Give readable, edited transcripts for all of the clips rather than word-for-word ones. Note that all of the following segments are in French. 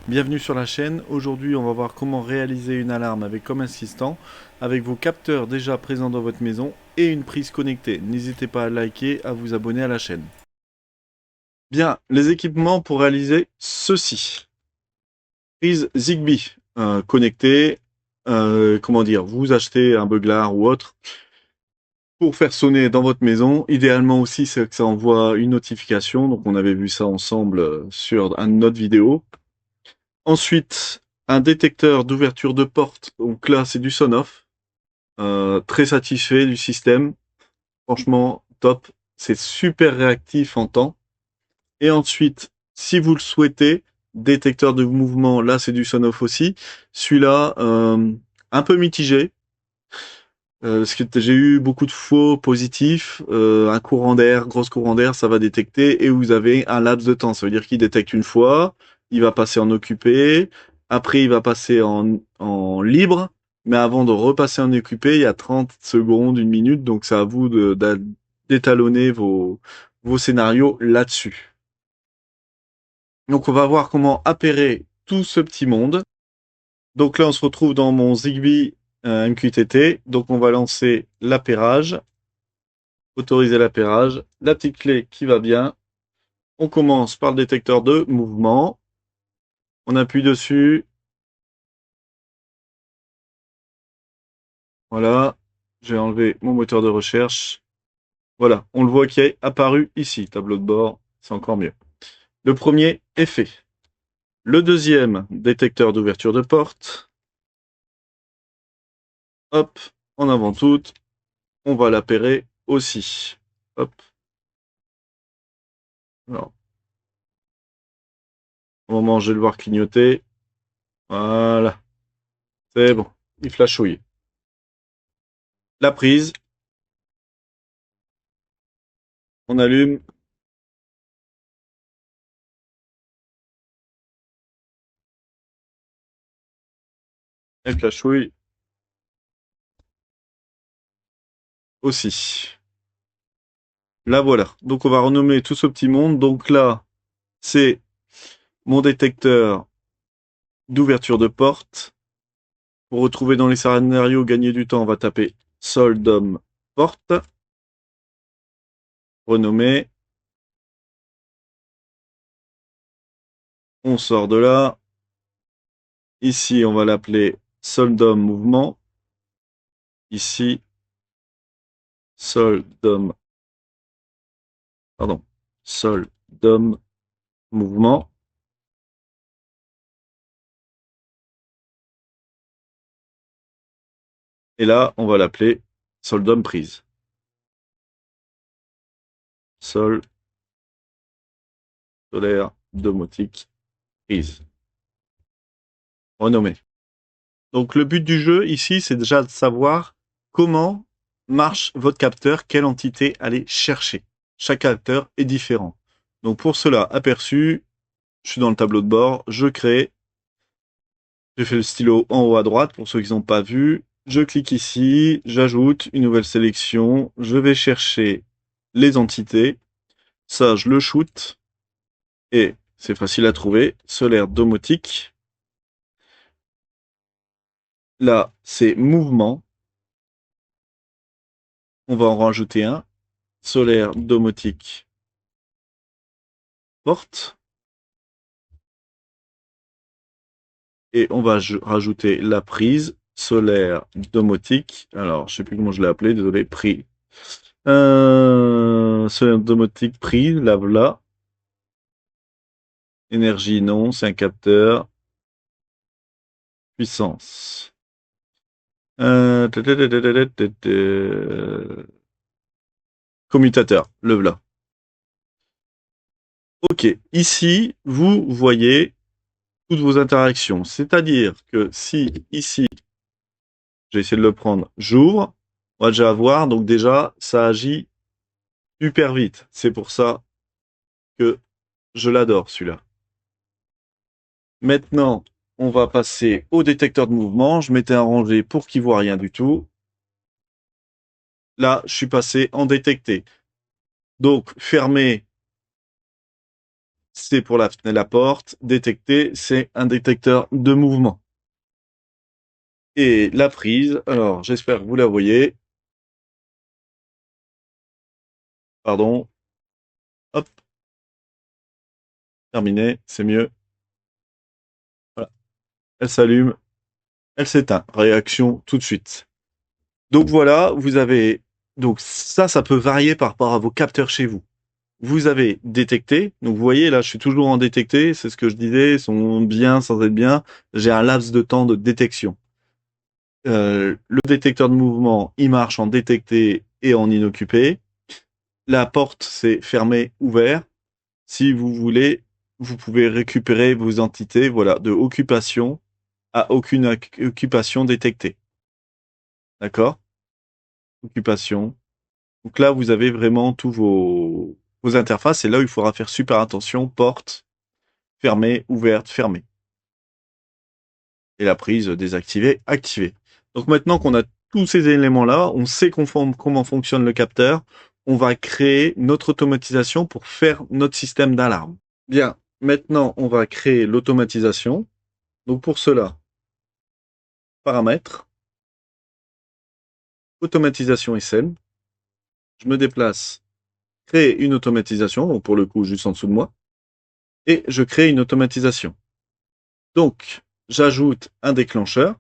Bienvenue sur la chaîne. Aujourd'hui, on va voir comment réaliser une alarme avec Home Assistant avec vos capteurs déjà présents dans votre maison et une prise connectée. N'hésitez pas à liker, à vous abonner à la chaîne. Bien, les équipements pour réaliser ceci. Prise Zigbee connectée. Comment dire, vous achetez un Beuglar ou autre pour faire sonner dans votre maison. Idéalement aussi, c'est que ça envoie une notification. Donc, on avait vu ça ensemble sur une autre vidéo. Ensuite, un détecteur d'ouverture de porte. Donc là, c'est du Sonoff. Très satisfait du système. Franchement, top. C'est super réactif en temps. Et ensuite, si vous le souhaitez, détecteur de mouvement. Là, c'est du Sonoff aussi. Celui-là, un peu mitigé. Parce que j'ai eu beaucoup de faux positifs. Un courant d'air, grosse courant d'air, ça va détecter. Et vous avez un laps de temps. Ça veut dire qu'il détecte une fois, il va passer en occupé. Après, il va passer en libre. Mais avant de repasser en occupé, il y a 30 secondes, une minute. Donc, c'est à vous d'étalonner vos scénarios là-dessus. Donc, on va voir comment appairer tout ce petit monde. Donc là, on se retrouve dans mon Zigbee MQTT. Donc, on va lancer l'appairage. Autoriser l'appairage, la petite clé qui va bien. On commence par le détecteur de mouvement. On appuie dessus. Voilà. J'ai enlevé mon moteur de recherche. Voilà. On le voit qui est apparu ici. Tableau de bord. C'est encore mieux. Le premier est fait. Le deuxième, détecteur d'ouverture de porte. Hop. En avant toute. On va l'appairer aussi. Hop. Alors, au moment, je vais le voir clignoter. Voilà. C'est bon. Il flashouille. La prise. On allume. Elle flashouille aussi. Là, voilà. Donc, on va renommer tout ce petit monde. Donc là, c'est mon détecteur d'ouverture de porte. Pour retrouver dans les scénarios, gagner du temps, on va taper Soldom porte. Renommer. On sort de là. Ici, on va l'appeler Soldom mouvement. Ici, Soldom, pardon, Soldom mouvement. Et là, on va l'appeler Soldom prise. Sol, solaire, domotique, prise. Renommer. Donc le but du jeu ici, c'est déjà de savoir comment marche votre capteur, quelle entité aller chercher. Chaque capteur est différent. Donc pour cela, aperçu, je suis dans le tableau de bord, je crée, j'ai fait le stylo en haut à droite pour ceux qui n'ont pas vu. Je clique ici, j'ajoute une nouvelle sélection, je vais chercher les entités. Ça, je le shoot et c'est facile à trouver. Solaire domotique. Là, c'est mouvement. On va en rajouter un. Solaire domotique porte. Et on va rajouter la prise solaire domotique. Alors, je sais plus comment je l'ai appelé, désolé, prise. Solaire domotique prise, là, voilà. Énergie, non, c'est un capteur. Puissance. Euh, Commutateur, le voilà. Ok, ici, vous voyez toutes vos interactions. C'est-à-dire que si ici, j'ai essayé de le prendre, j'ouvre, on va déjà voir, donc déjà, ça agit hyper vite. C'est pour ça que je l'adore, celui-là. Maintenant, on va passer au détecteur de mouvement. Je m'étais arrangé pour qu'il ne voit rien du tout. Là, je suis passé en détecté. Donc, fermer c'est pour la porte. Détecter, c'est un détecteur de mouvement. Et la prise, alors j'espère que vous la voyez. Pardon. Hop, terminé, c'est mieux. Voilà. Elle s'allume, elle s'éteint. Réaction tout de suite. Donc voilà, vous avez. Donc ça peut varier par rapport à vos capteurs chez vous. Vous avez détecté. Donc vous voyez, là, je suis toujours en détecté. C'est ce que je disais. Ils sont bien sans être bien. J'ai un laps de temps de détection. Le détecteur de mouvement, il marche en détecté et en inoccupé. La porte, c'est fermé, ouvert. Si vous voulez, vous pouvez récupérer vos entités, voilà, de occupation à aucune occupation détectée. D'accord? Occupation. Donc là, vous avez vraiment tous vos interfaces. Et là où il faudra faire super attention. Porte, fermée, ouverte, fermée. Et la prise désactivée, activée. Donc maintenant qu'on a tous ces éléments-là, on sait comment fonctionne le capteur, on va créer notre automatisation pour faire notre système d'alarme. Bien, maintenant on va créer l'automatisation. Donc pour cela, paramètres, automatisation SN, je me déplace, créer une automatisation, donc pour le coup juste en dessous de moi, et je crée une automatisation. Donc j'ajoute un déclencheur,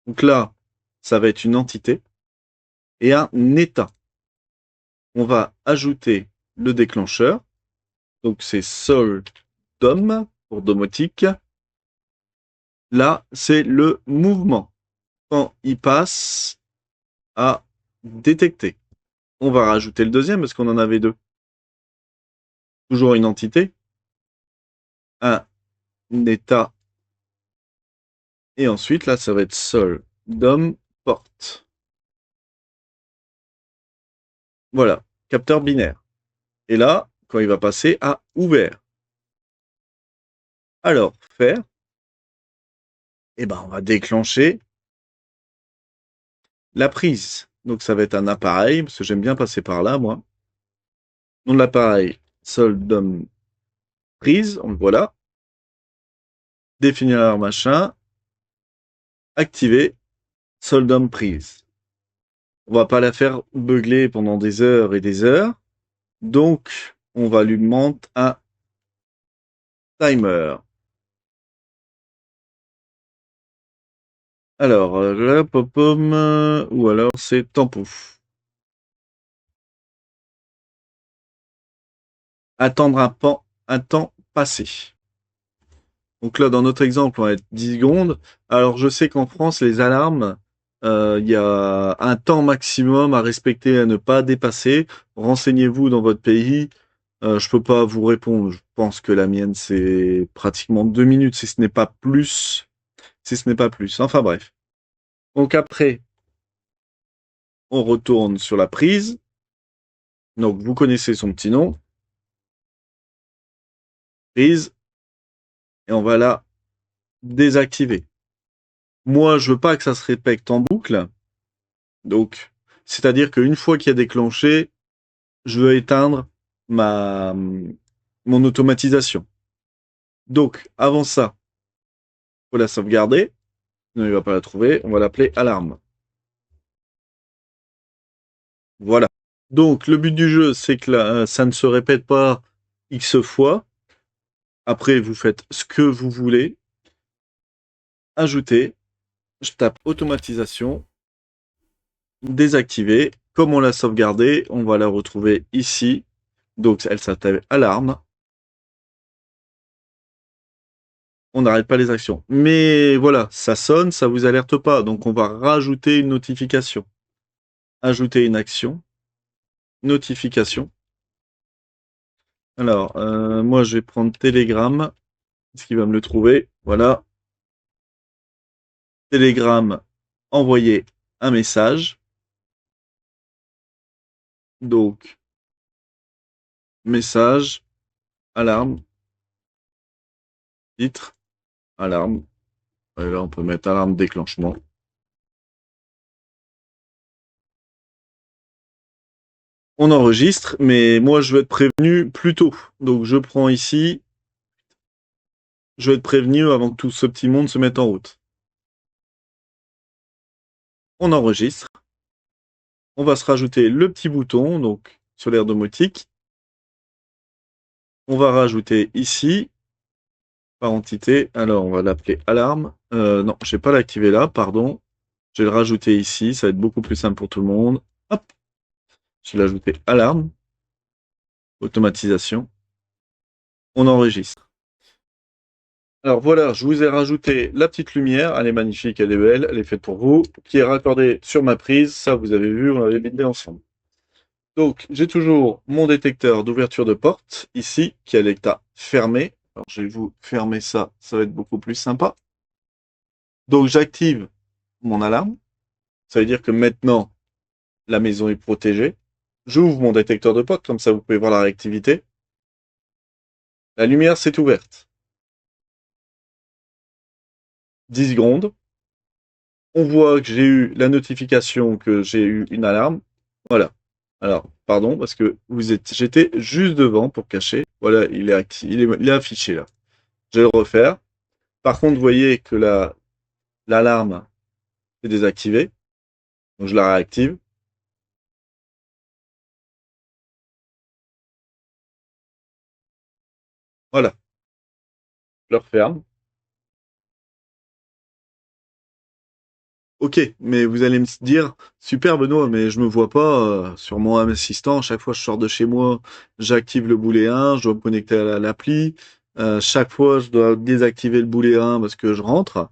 donc là ça va être une entité, et un état. On va ajouter le déclencheur. Donc c'est sol dom pour domotique. Là, c'est le mouvement. Quand il passe à détecter. On va rajouter le deuxième parce qu'on en avait deux. Toujours une entité. Un état. Et ensuite, là, ça va être sol dom porte. Voilà. Capteur binaire. Et là, quand il va passer à ouvert. Alors, faire. Eh ben, on va déclencher la prise. Donc, ça va être un appareil, parce que j'aime bien passer par là, moi. Nom de l'appareil, sol dom prise, on le voit là. Définir machin. Activer, sol dom prise. On va pas la faire beugler pendant des heures et des heures. Donc, on va lui monter un timer. Alors, là, pop-pom, ou alors c'est tempo. Attendre un temps passé. Donc là, dans notre exemple, on va être 10 secondes. Alors, je sais qu'en France, les alarmes, il y a un temps maximum à respecter, à ne pas dépasser. Renseignez-vous dans votre pays. Je peux pas vous répondre. Je pense que la mienne, c'est pratiquement 2 minutes, si ce n'est pas plus. Si ce n'est pas plus. Enfin bref. Donc après, on retourne sur la prise. Donc vous connaissez son petit nom. Prise. Et on va la désactiver. Moi, je veux pas que ça se répète en boucle. Donc, c'est-à-dire qu'une fois qu'il y a déclenché, je veux éteindre mon automatisation. Donc, avant ça, il faut la sauvegarder. Non, il ne va pas la trouver. On va l'appeler alarme. Voilà. Donc, le but du jeu, c'est que ça ne se répète pas X fois. Après, vous faites ce que vous voulez. Ajouter. Je tape automatisation. Désactiver. Comme on l'a sauvegardé, on va la retrouver ici. Donc, elle s'appelle alarme. On n'arrête pas les actions. Mais voilà, ça sonne, ça vous alerte pas. Donc, on va rajouter une notification. Ajouter une action. Notification. Alors, moi, je vais prendre Telegram. Est-ce qu'il va me le trouver? Voilà. Telegram, envoyer un message. Donc, message, alarme, titre, alarme. Et là, on peut mettre alarme déclenchement. On enregistre, mais moi, je veux être prévenu plus tôt. Donc, je prends ici Je vais être prévenu avant que tout ce petit monde se mette en route. On enregistre. On va se rajouter le petit bouton, donc sur l'aire domotique. On va rajouter ici, par entité. Alors, on va l'appeler alarme. Non, je vais pas l'activer là, pardon. Je vais le rajouter ici, ça va être beaucoup plus simple pour tout le monde. Hop, je vais l'ajouter alarme, automatisation. On enregistre. Alors voilà, je vous ai rajouté la petite lumière, elle est magnifique, elle est belle, elle est faite pour vous, qui est raccordée sur ma prise, ça vous avez vu, on l'avait mis ensemble. Donc j'ai toujours mon détecteur d'ouverture de porte, ici, qui est à l'état fermé. Alors je vais vous fermer ça, ça va être beaucoup plus sympa. Donc j'active mon alarme, ça veut dire que maintenant la maison est protégée. J'ouvre mon détecteur de porte, comme ça vous pouvez voir la réactivité. La lumière s'est ouverte. 10 secondes. On voit que j'ai eu la notification que j'ai eu une alarme. Voilà. Alors, pardon, parce que j'étais juste devant pour cacher. Voilà, il est affiché là. Je vais le refaire. Par contre, vous voyez que l'alarme est désactivée. Donc, je la réactive. Voilà. Je le referme. Ok, mais vous allez me dire, super Benoît, mais je me vois pas sur mon assistant. Chaque fois que je sors de chez moi, j'active le boulet 1, je dois me connecter à l'appli. Chaque fois, je dois désactiver le boulet 1 parce que je rentre.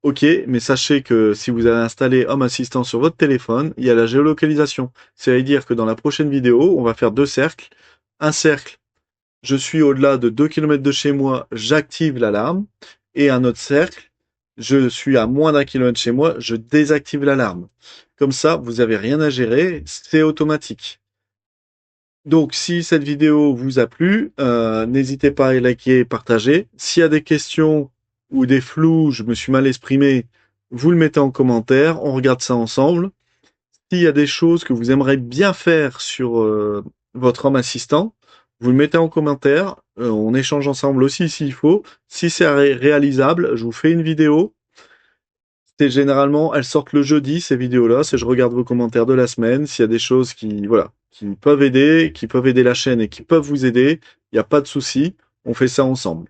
Ok, mais sachez que si vous avez installé Home Assistant sur votre téléphone, il y a la géolocalisation. Ça veut dire que dans la prochaine vidéo, on va faire deux cercles. Un cercle, je suis au-delà de 2 km de chez moi, j'active l'alarme. Et un autre cercle, je suis à moins d'un kilomètre de chez moi, je désactive l'alarme. Comme ça, vous n'avez rien à gérer, c'est automatique. Donc, si cette vidéo vous a plu, n'hésitez pas à liker et partager. S'il y a des questions ou des flous, je me suis mal exprimé, vous le mettez en commentaire, on regarde ça ensemble. S'il y a des choses que vous aimeriez bien faire sur votre Home Assistant, vous le mettez en commentaire, on échange ensemble aussi s'il faut. Si c'est réalisable, je vous fais une vidéo. C'est généralement, elles sortent le jeudi, ces vidéos-là, c'est je regarde vos commentaires de la semaine, s'il y a des choses qui, voilà, qui peuvent aider la chaîne et qui peuvent vous aider, il n'y a pas de souci, on fait ça ensemble.